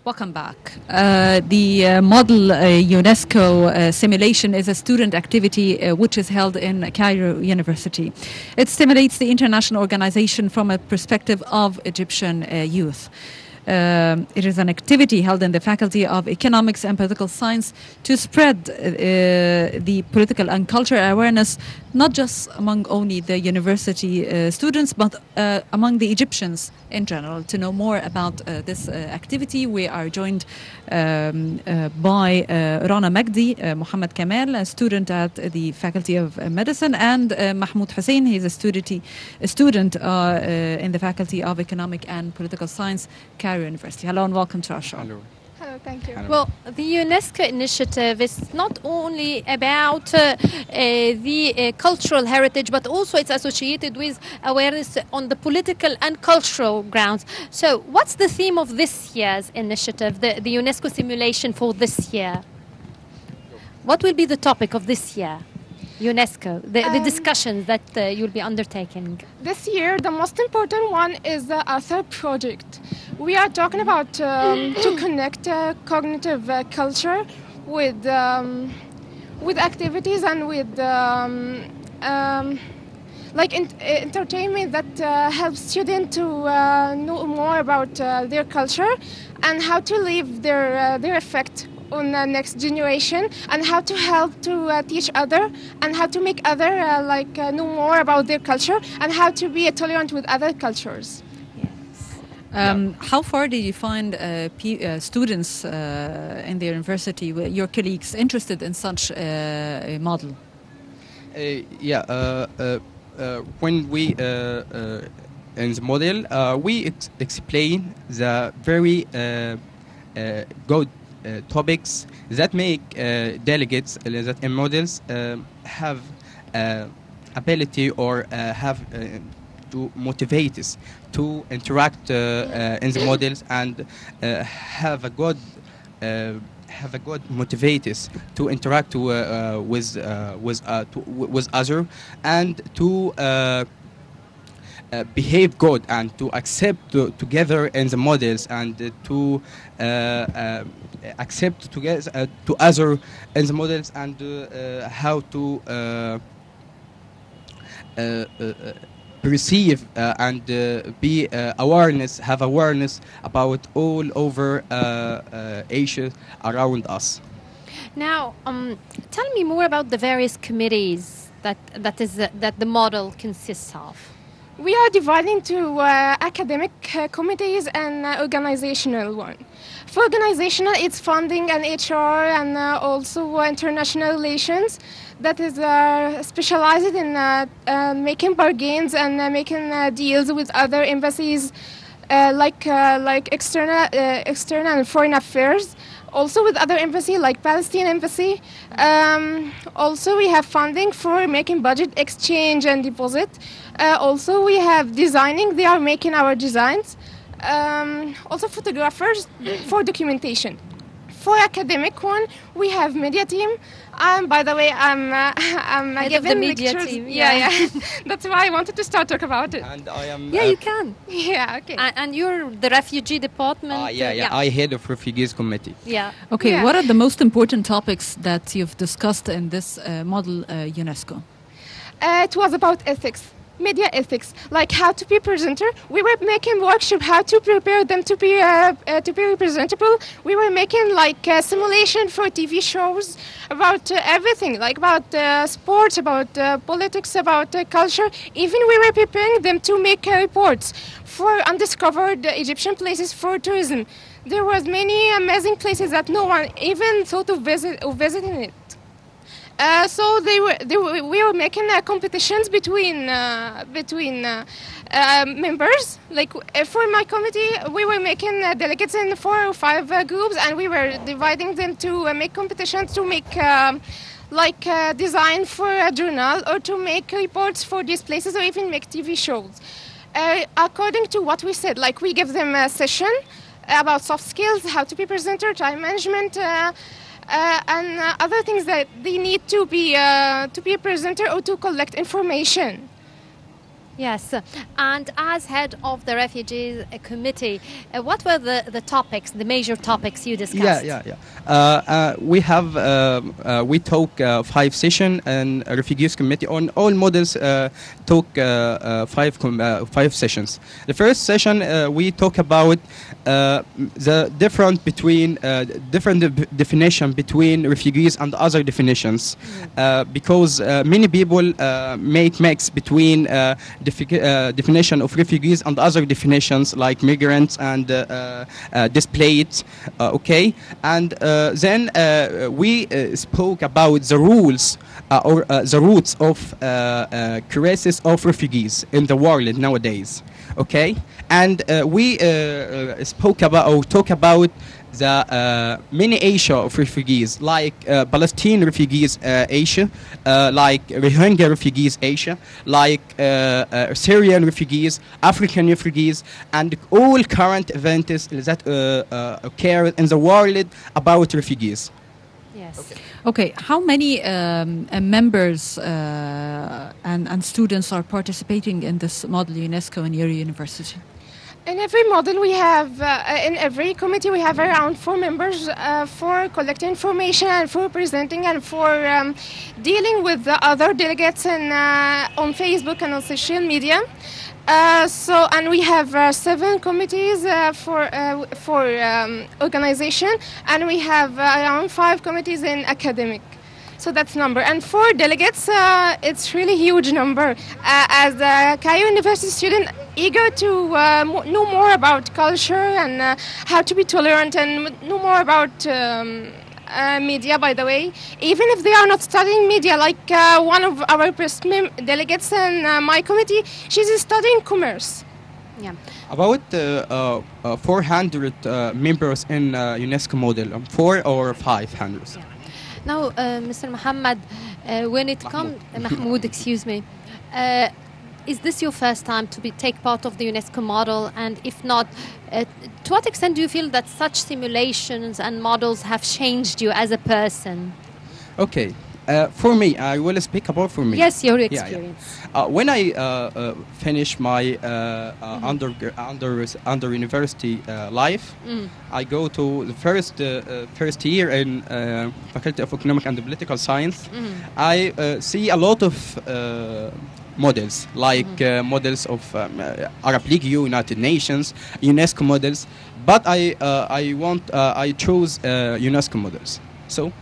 Welcome back. The model UNESCO simulation is a student activity which is held in Cairo University. It stimulates the international organization from a perspective of Egyptian youth. It is an activity held in the Faculty of Economics and Political Science to spread the political and cultural awareness, not just among only the university students, but among the Egyptians in general. To know more about this activity, we are joined by Rana Magdy, Muhammad Kamal, a student at the Faculty of Medicine, and Mahmoud Hussien. He's a student in the Faculty of Economic and Political Science, Cairo University. Hello and welcome to our show. Hello. Hello, thank you. Hello. Well, the UNESCO initiative is not only about the cultural heritage, but also it's associated with awareness on the political and cultural grounds. So what's the theme of this year's initiative, the UNESCO simulation for this year? What will be the topic of this year? UNESCO, the discussions that you'll be undertaking. This year, the most important one is the Author project. We are talking about to connect cognitive culture with activities and with entertainment that helps students to know more about their culture and how to leave their effect on the next generation, and how to help to teach other, and how to make other know more about their culture, and how to be tolerant with other cultures. How far did you find students in the university, your colleagues, interested in such a model? When we in the model, we explain the very good topics that make delegates that in models have ability or have to motivate us to interact in the models and have a good motivators to interact with other and to behave good and to accept together in the models and to accept together to other in the models and how to perceive and be have awareness about all over Asia around us. Now, tell me more about the various committees that the model consists of. We are dividing to academic committees and organizational one. For organizational, it's funding and HR and also international relations. That is specialized in making bargains and making deals with other embassies, like external and foreign affairs. Also with other embassy like Palestine embassy. Also we have funding for making budget exchange and deposit. Also we have designing, they are making our designs. Also photographers for documentation. For academic one, we have media team. By the way, I'm giving the media lectures. team. Yeah. That's why I wanted to start talk about it. And I am. Yeah, you can. Yeah, okay. And you're the refugee department. I head of refugees committee. Yeah. Okay, Yeah. what are the most important topics that you've discussed in this model UNESCO? It was about ethics, media ethics, like how to be presenter. We were making workshop how to prepare them to be representable. We were making like a simulation for TV shows about everything, like about sports, about politics, about culture. Even we were preparing them to make reports for undiscovered Egyptian places for tourism. There was many amazing places that no one even thought of visiting it. So we were making competitions between members. Like for my committee, we were making delegates in 4 or 5 groups, and we were dividing them to make competitions to make design for a journal or to make reports for these places or even make TV shows. According to what we said, like we give them a session about soft skills, how to be presenter, time management. And other things that they need to be a presenter or to collect information. Yes, and as head of the refugees committee, what were the topics, the major topics you discussed? We talk 5 session and refugees committee on all models. Talk 5 sessions. The first session we talk about the different between definition between refugees and other definitions, because many people make mix between definition of refugees and other definitions like migrants and displaced. Okay, and then we spoke about the rules or the roots of crisis of refugees in the world nowadays. Okay, and we spoke about or talk about the many Asia of refugees, like Palestinian refugees Asia, like Rohingya refugees Asia, like Syrian refugees, African refugees, and all current events that occur in the world about refugees. Yes. Okay, how many members and students are participating in this model UNESCO in your university? In every model we have, in every committee we have around 4 members for collecting information and for presenting and for dealing with the other delegates on Facebook and on social media. And we have 7 committees for organization, and we have around 5 committees in academic. So that's number. And for delegates, it's really huge number. As a Cairo University student, eager to know more about culture and how to be tolerant and know more about media, by the way. Even if they are not studying media, like one of our delegates in my committee, she's studying commerce. Yeah. About 400 members in UNESCO model, 4 or 500. Yeah. Now, Mr. Muhammad, when it comes, Mahmoud, excuse me, is this your first time to take part of the UNESCO model? And if not, to what extent do you feel that such simulations and models have changed you as a person? Okay. For me, I will speak about for me. Yes, your experience. When I finish my under university life, I go to the first year in Faculty of Economic and Political Science. I see a lot of models, like models of Arab League, United Nations, UNESCO models, but I chose UNESCO models. So.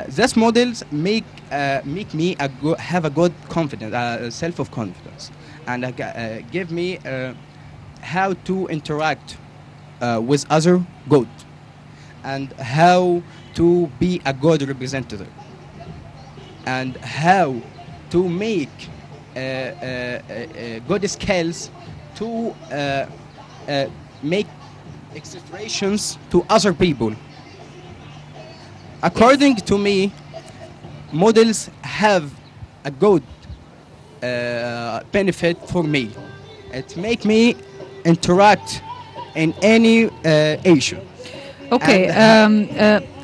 These models make me have a good confidence, self of confidence, and give me how to interact with other good, and how to be a good representative, and how to make good skills to make expressions to other people. According to me, models have a good benefit for me. It make me interact in any issue. Okay,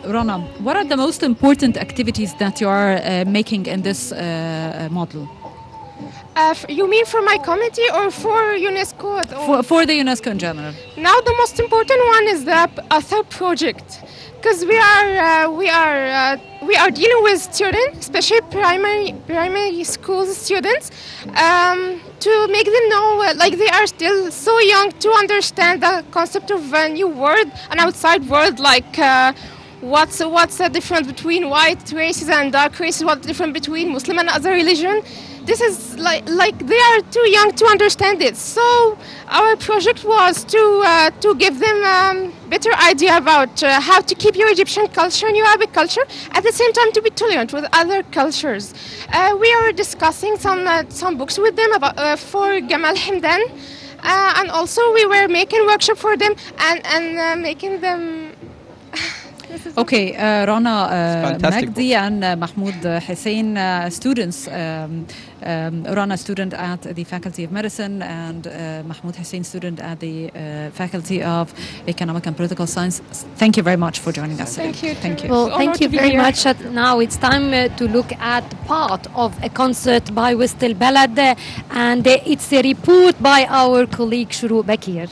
Rana, what are the most important activities that you are making in this model? You mean for my committee or for UNESCO? For the UNESCO in general. Now the most important one is the author project. Because we are dealing with students, especially primary school students, to make them know, like they are still so young to understand the concept of a new world, an outside world, like what's the difference between white races and dark races, what's the difference between Muslim and other religion. This is like they are too young to understand it. So our project was to give them better idea about how to keep your Egyptian culture and your Arabic culture, at the same time to be tolerant with other cultures. We are discussing some books with them about for Gamal Hamdan, and also we were making workshop for them and making them Okay, Rana, fantastic Magdy, and Mahmoud Hussien, students. Rana, student at the Faculty of Medicine, and Mahmoud Hussien, student at the Faculty of Economic and Political Science. Thank you very much for joining us. Thank you. Thank you. Well, It's an thank honor you to be very here. much. Now it's time to look at part of a concert by West El Balad, and it's a report by our colleague Shuru Bakir.